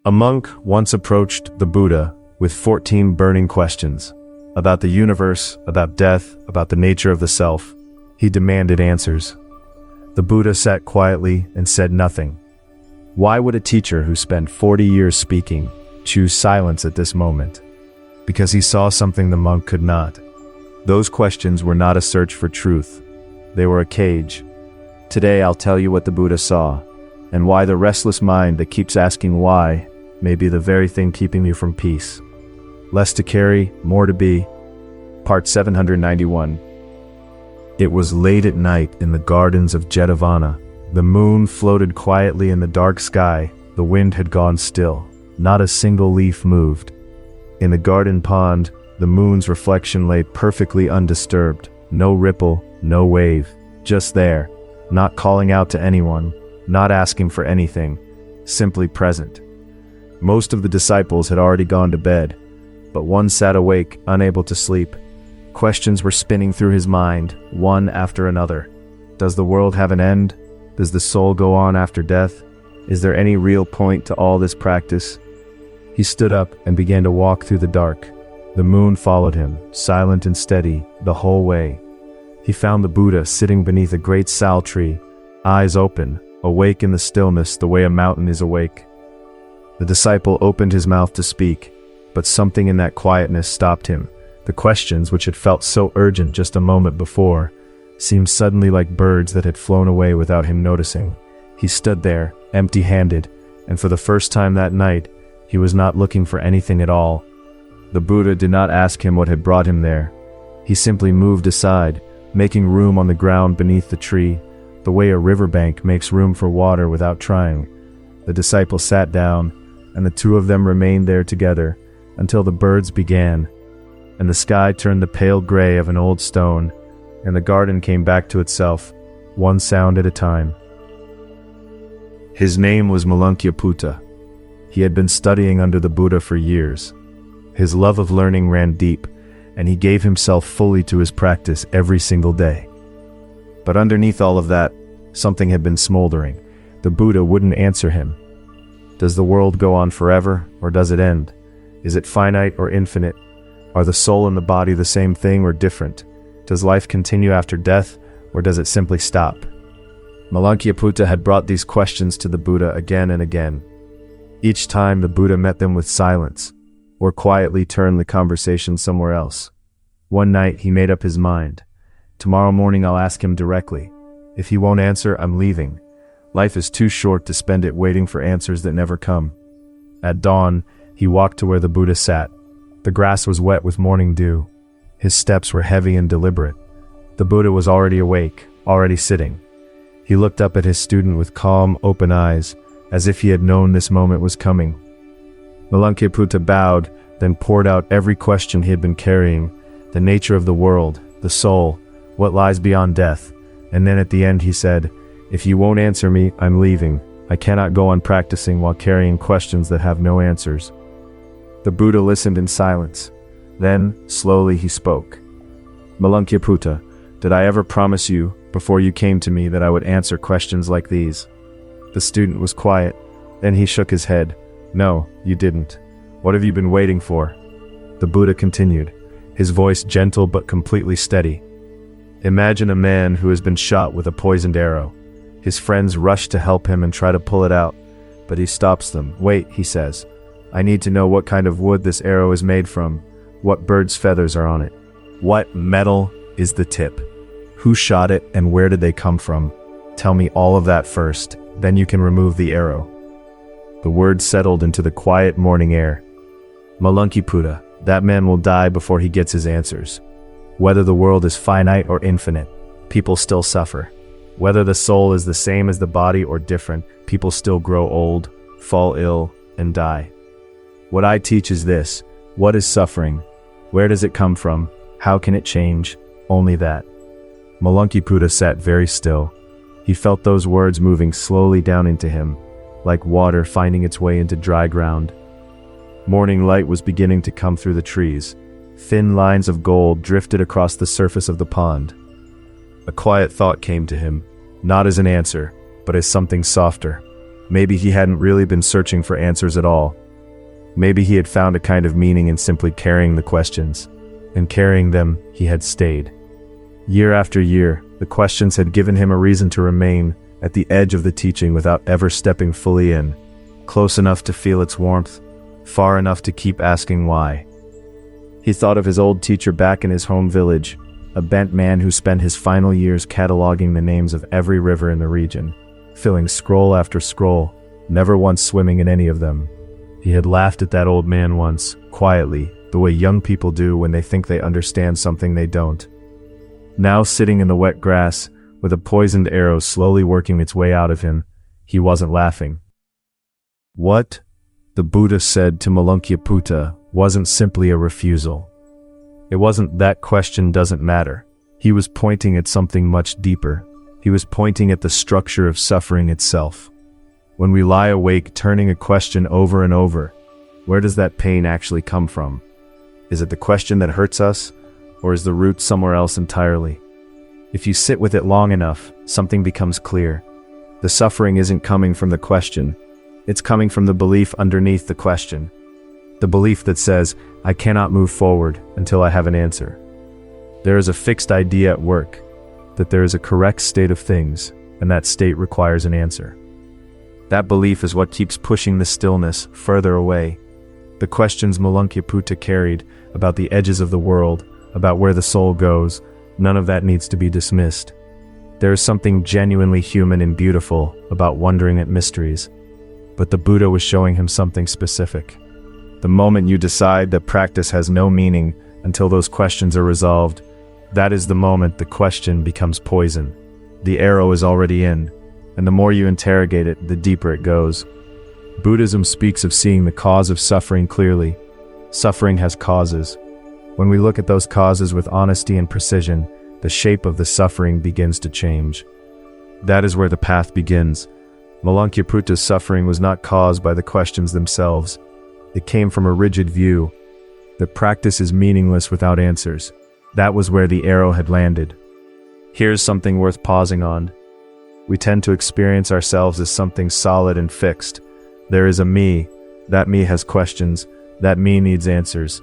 A monk once approached the Buddha with 14 burning questions about the universe, about death, about the nature of the self. He demanded answers. The Buddha sat quietly and said nothing. Why would a teacher who spent 40 years speaking choose silence at this moment? Because he saw something the monk could not. Those questions were not a search for truth. They were a cage. Today I'll tell you what the Buddha saw, and why the restless mind that keeps asking why may be the very thing keeping you from peace. Less to carry, more to be. Part 791. It was late at night in the gardens of Jetavana. The moon floated quietly in the dark sky. The wind had gone still. Not a single leaf moved. In the garden pond, the moon's reflection lay perfectly undisturbed. No ripple, no wave. Just there, not calling out to anyone, not asking for anything, simply present. Most of the disciples had already gone to bed, but one sat awake, unable to sleep. Questions were spinning through his mind, one after another. Does the world have an end? Does the soul go on after death? Is there any real point to all this practice? He stood up and began to walk through the dark. The moon followed him, silent and steady, the whole way. He found the Buddha sitting beneath a great sal tree, eyes open, awake in the stillness the way a mountain is awake. The disciple opened his mouth to speak, but something in that quietness stopped him. The questions, which had felt so urgent just a moment before, seemed suddenly like birds that had flown away without him noticing. He stood there, empty-handed, and for the first time that night, he was not looking for anything at all. The Buddha did not ask him what had brought him there. He simply moved aside, making room on the ground beneath the tree, the way a riverbank makes room for water without trying. The disciple sat down, and the two of them remained there together until the birds began, and the sky turned the pale gray of an old stone, and the garden came back to itself, one sound at a time. His name was Malankya-Putta. He had been studying under the Buddha for years. His love of learning ran deep, and he gave himself fully to his practice every single day. But underneath all of that, something had been smoldering. The Buddha wouldn't answer him. Does the world go on forever, or does it end? Is it finite or infinite? Are the soul and the body the same thing or different? Does life continue after death, or does it simply stop? Malankya-Putta had brought these questions to the Buddha again and again. Each time the Buddha met them with silence, or quietly turned the conversation somewhere else. One night he made up his mind. Tomorrow morning I'll ask him directly. If he won't answer, I'm leaving. Life is too short to spend it waiting for answers that never come. At dawn, he walked to where the Buddha sat. The grass was wet with morning dew. His steps were heavy and deliberate. The Buddha was already awake, already sitting. He looked up at his student with calm, open eyes, as if he had known this moment was coming. Malankya-Putta bowed, then poured out every question he had been carrying, the nature of the world, the soul, what lies beyond death, and then at the end he said, "If you won't answer me, I'm leaving. I cannot go on practicing while carrying questions that have no answers." The Buddha listened in silence. Then, slowly he spoke. "Malankya-Putta, did I ever promise you, before you came to me, that I would answer questions like these?" The student was quiet. Then he shook his head. "No, you didn't. What have you been waiting for?" The Buddha continued, his voice gentle but completely steady. "Imagine a man who has been shot with a poisoned arrow. His friends rush to help him and try to pull it out, but he stops them. 'Wait,' he says. 'I need to know what kind of wood this arrow is made from, what bird's feathers are on it. What metal is the tip? Who shot it and where did they come from? Tell me all of that first, then you can remove the arrow.'" The words settled into the quiet morning air. "Malankya-Putta, that man will die before he gets his answers. Whether the world is finite or infinite, people still suffer. Whether the soul is the same as the body or different, people still grow old, fall ill, and die. What I teach is this: what is suffering? Where does it come from? How can it change? Only that." Malankya-Putta sat very still. He felt those words moving slowly down into him, like water finding its way into dry ground. Morning light was beginning to come through the trees. Thin lines of gold drifted across the surface of the pond. A quiet thought came to him, not as an answer, but as something softer. Maybe he hadn't really been searching for answers at all. Maybe he had found a kind of meaning in simply carrying the questions. And carrying them, he had stayed. Year after year, the questions had given him a reason to remain at the edge of the teaching without ever stepping fully in, close enough to feel its warmth, far enough to keep asking why. He thought of his old teacher back in his home village, a bent man who spent his final years cataloging the names of every river in the region, filling scroll after scroll, never once swimming in any of them. He had laughed at that old man once, quietly, the way young people do when they think they understand something they don't. Now sitting in the wet grass, with a poisoned arrow slowly working its way out of him, he wasn't laughing. What the Buddha said to Malunkyaputta wasn't simply a refusal. It wasn't that question doesn't matter. He was pointing at something much deeper. He was pointing at the structure of suffering itself. When we lie awake turning a question over and over, where does that pain actually come from? Is it the question that hurts us, or is the root somewhere else entirely? If you sit with it long enough, something becomes clear. The suffering isn't coming from the question. It's coming from the belief underneath the question. The belief that says, I cannot move forward until I have an answer. There is a fixed idea at work, that there is a correct state of things, and that state requires an answer. That belief is what keeps pushing the stillness further away. The questions Malunkyaputta carried about the edges of the world, about where the soul goes, none of that needs to be dismissed. There is something genuinely human and beautiful about wondering at mysteries. But the Buddha was showing him something specific. The moment you decide that practice has no meaning until those questions are resolved, that is the moment the question becomes poison. The arrow is already in, and the more you interrogate it, the deeper it goes. Buddhism speaks of seeing the cause of suffering clearly. Suffering has causes. When we look at those causes with honesty and precision, the shape of the suffering begins to change. That is where the path begins. Malunkyaputa's suffering was not caused by the questions themselves. It came from a rigid view that practice is meaningless without answers. That was where the arrow had landed. Here's something worth pausing on. We tend to experience ourselves as something solid and fixed. There is a me. That me has questions. That me needs answers.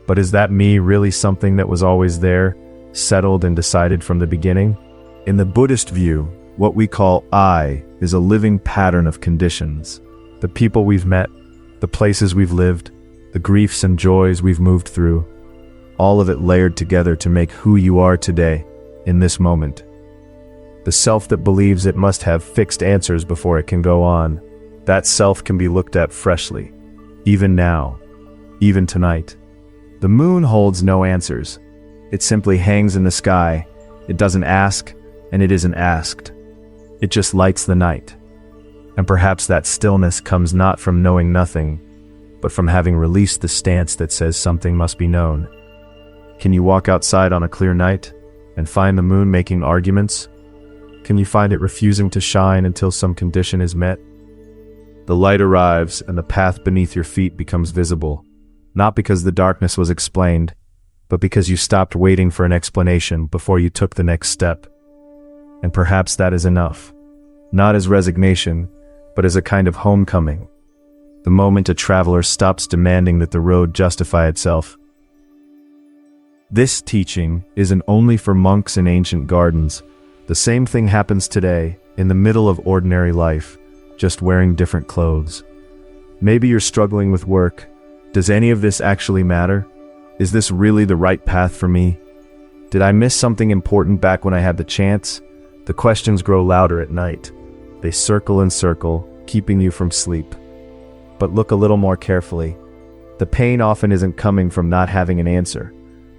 But is that me really something that was always there, settled and decided from the beginning? In the Buddhist view, what we call I is a living pattern of conditions. The people we've met, the places we've lived, the griefs and joys we've moved through, all of it layered together to make who you are today, in this moment. The self that believes it must have fixed answers before it can go on, that self can be looked at freshly, even now, even tonight. The moon holds no answers. It simply hangs in the sky. It doesn't ask, and it isn't asked. It just lights the night. And perhaps that stillness comes not from knowing nothing, but from having released the stance that says something must be known. Can you walk outside on a clear night and find the moon making arguments? Can you find it refusing to shine until some condition is met? The light arrives and the path beneath your feet becomes visible, not because the darkness was explained, but because you stopped waiting for an explanation before you took the next step. And perhaps that is enough, not as resignation, but as a kind of homecoming. The moment a traveler stops demanding that the road justify itself. This teaching isn't only for monks in ancient gardens. The same thing happens today, in the middle of ordinary life, just wearing different clothes. Maybe you're struggling with work. Does any of this actually matter? Is this really the right path for me? Did I miss something important back when I had the chance? The questions grow louder at night. They circle and circle, keeping you from sleep. But look a little more carefully. The pain often isn't coming from not having an answer.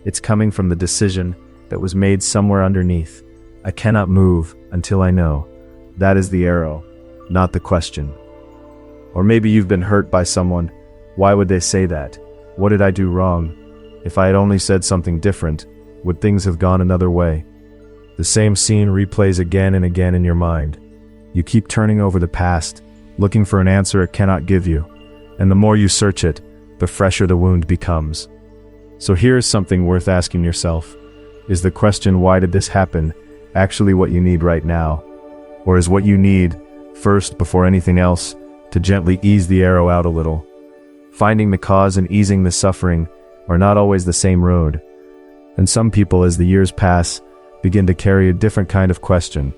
It's coming from the decision that was made somewhere underneath. I cannot move until I know. That is the arrow, not the question. Or maybe you've been hurt by someone. Why would they say that? What did I do wrong? If I had only said something different, would things have gone another way? The same scene replays again and again in your mind. You keep turning over the past, looking for an answer it cannot give you. And the more you search it, the fresher the wound becomes. So here is something worth asking yourself. Is the question, why did this happen, actually what you need right now? Or is what you need first, before anything else, to gently ease the arrow out a little. Finding the cause and easing the suffering are not always the same road. And some people, as the years pass, begin to carry a different kind of question.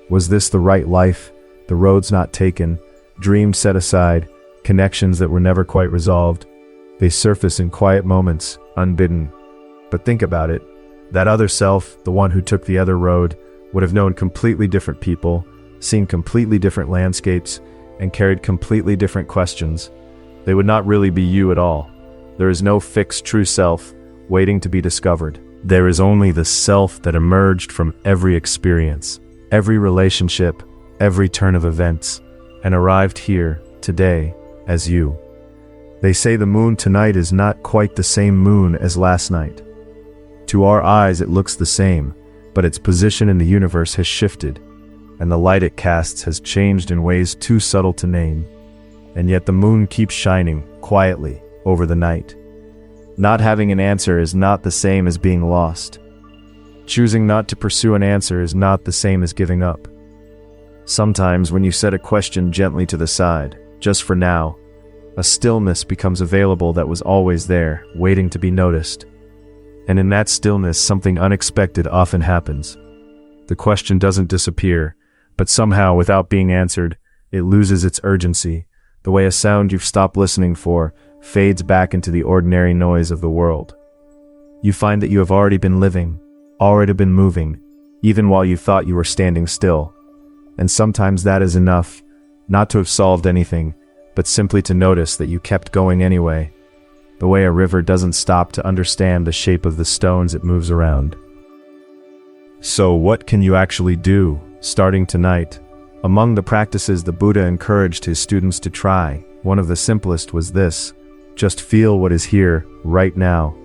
Was this the right life? The roads not taken, dreams set aside, connections that were never quite resolved. They surface in quiet moments, unbidden. But think about it. That other self, the one who took the other road, would have known completely different people, seen completely different landscapes, and carried completely different questions. They would not really be you at all. There is no fixed true self waiting to be discovered. There is only the self that emerged from every experience, every relationship, every turn of events, and arrived here, today, as you. They say the moon tonight is not quite the same moon as last night. To our eyes it looks the same, but its position in the universe has shifted, and the light it casts has changed in ways too subtle to name. And yet the moon keeps shining, quietly, over the night. Not having an answer is not the same as being lost. Choosing not to pursue an answer is not the same as giving up. Sometimes when you set a question gently to the side, just for now, a stillness becomes available that was always there, waiting to be noticed. And in that stillness, something unexpected often happens. The question doesn't disappear, but somehow, without being answered, it loses its urgency, the way a sound you've stopped listening for fades back into the ordinary noise of the world. You find that you have already been living, already been moving, even while you thought you were standing still. And sometimes that is enough, not to have solved anything, but simply to notice that you kept going anyway, the way a river doesn't stop to understand the shape of the stones it moves around. So what can you actually do, starting tonight? Among the practices the Buddha encouraged his students to try, one of the simplest was this: just feel what is here, right now.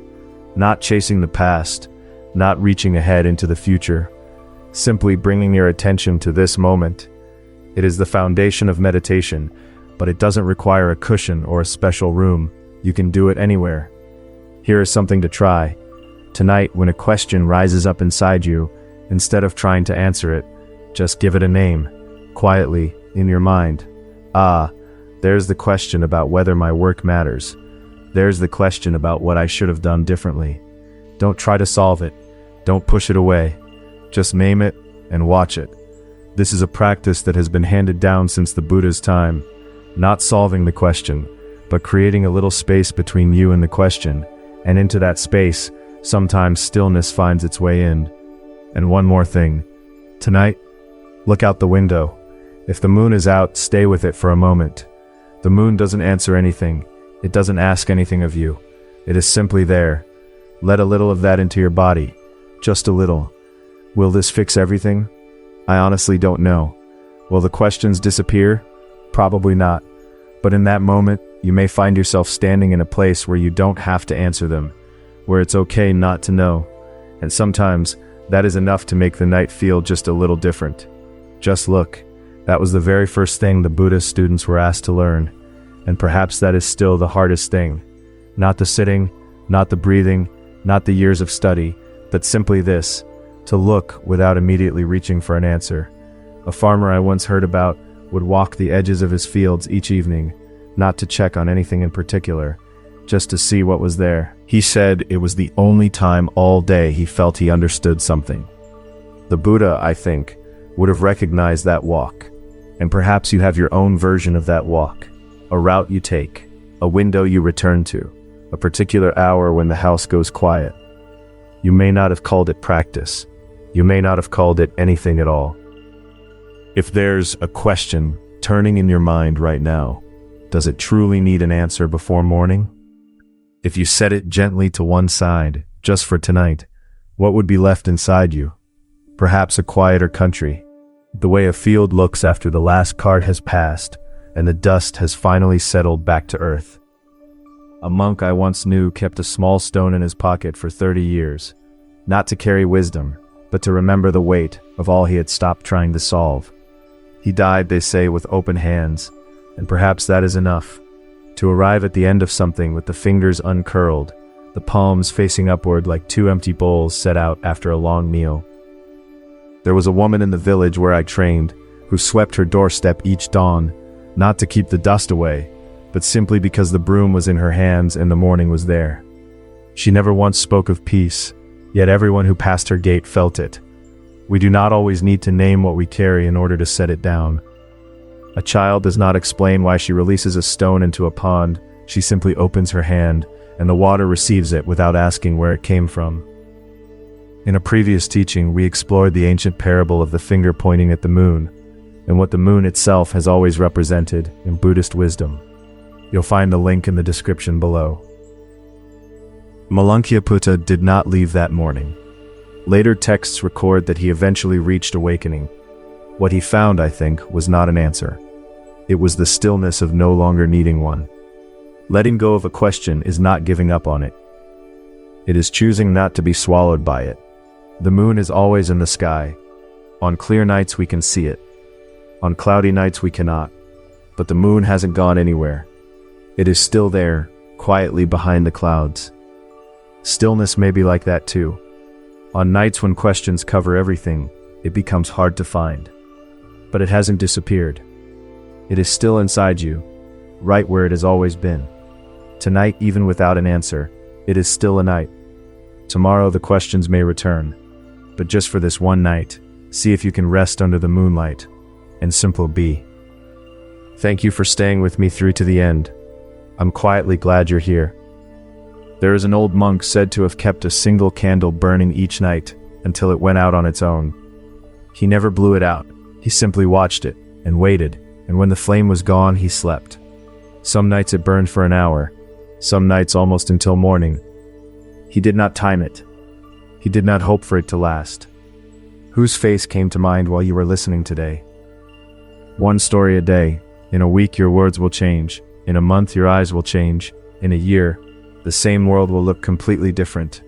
Not chasing the past, not reaching ahead into the future. Simply bringing your attention to this moment. It is the foundation of meditation, but it doesn't require a cushion or a special room. You can do it anywhere. Here is something to try. Tonight, when a question rises up inside you, instead of trying to answer it, just give it a name, quietly, in your mind. Ah, there's the question about whether my work matters. There's the question about what I should have done differently. Don't try to solve it. Don't push it away. Just name it and watch it. This is a practice that has been handed down since the Buddha's time. Not solving the question, but creating a little space between you and the question, and into that space, sometimes stillness finds its way in. And one more thing. Tonight, look out the window. If the moon is out, stay with it for a moment. The moon doesn't answer anything. It doesn't ask anything of you. It is simply there. Let a little of that into your body. Just a little. Will this fix everything? I honestly don't know. Will the questions disappear? Probably not. But in that moment, you may find yourself standing in a place where you don't have to answer them, where it's okay not to know. And sometimes, that is enough to make the night feel just a little different. Just look. That was the very first thing the Buddhist students were asked to learn. And perhaps that is still the hardest thing. Not the sitting, not the breathing, not the years of study, but simply this: to look without immediately reaching for an answer. A farmer I once heard about would walk the edges of his fields each evening, not to check on anything in particular, just to see what was there. He said it was the only time all day he felt he understood something. The Buddha, I think, would have recognized that walk. And perhaps you have your own version of that walk. A route you take, a window you return to, a particular hour when the house goes quiet. You may not have called it practice. You may not have called it anything at all. If there's a question turning in your mind right now, does it truly need an answer before morning? If you set it gently to one side, just for tonight, what would be left inside you? Perhaps a quieter country, the way a field looks after the last cart has passed and the dust has finally settled back to earth. A monk I once knew kept a small stone in his pocket for 30 years, not to carry wisdom, but to remember the weight of all he had stopped trying to solve. He died, they say, with open hands, and perhaps that is enough. To arrive at the end of something with the fingers uncurled, the palms facing upward like two empty bowls set out after a long meal. There was a woman in the village where I trained, who swept her doorstep each dawn, not to keep the dust away, but simply because the broom was in her hands and the morning was there. She never once spoke of peace, yet everyone who passed her gate felt it. We do not always need to name what we carry in order to set it down. A child does not explain why she releases a stone into a pond. She simply opens her hand, and the water receives it without asking where it came from. In a previous teaching, we explored the ancient parable of the finger pointing at the moon, and what the moon itself has always represented in Buddhist wisdom. You'll find the link in the description below. Malunkyaputta did not leave that morning. Later texts record that he eventually reached awakening. What he found, I think, was not an answer. It was the stillness of no longer needing one. Letting go of a question is not giving up on it. It is choosing not to be swallowed by it. The moon is always in the sky. On clear nights we can see it. On cloudy nights we cannot. But the moon hasn't gone anywhere. It is still there, quietly behind the clouds. Stillness may be like that too. On nights when questions cover everything, it becomes hard to find. But it hasn't disappeared. It is still inside you, right where it has always been. Tonight, even without an answer, it is still a night. Tomorrow the questions may return. But just for this one night, see if you can rest under the moonlight and simply be. Thank you for staying with me through to the end. I'm quietly glad you're here. There is an old monk said to have kept a single candle burning each night until it went out on its own. He never blew it out. He simply watched it and waited, and when the flame was gone, he slept. Some nights it burned for an hour, some nights almost until morning. He did not time it. He did not hope for it to last. Whose face came to mind while you were listening today? One story a day. In a week your words will change. In a month your eyes will change. In a year, the same world will look completely different.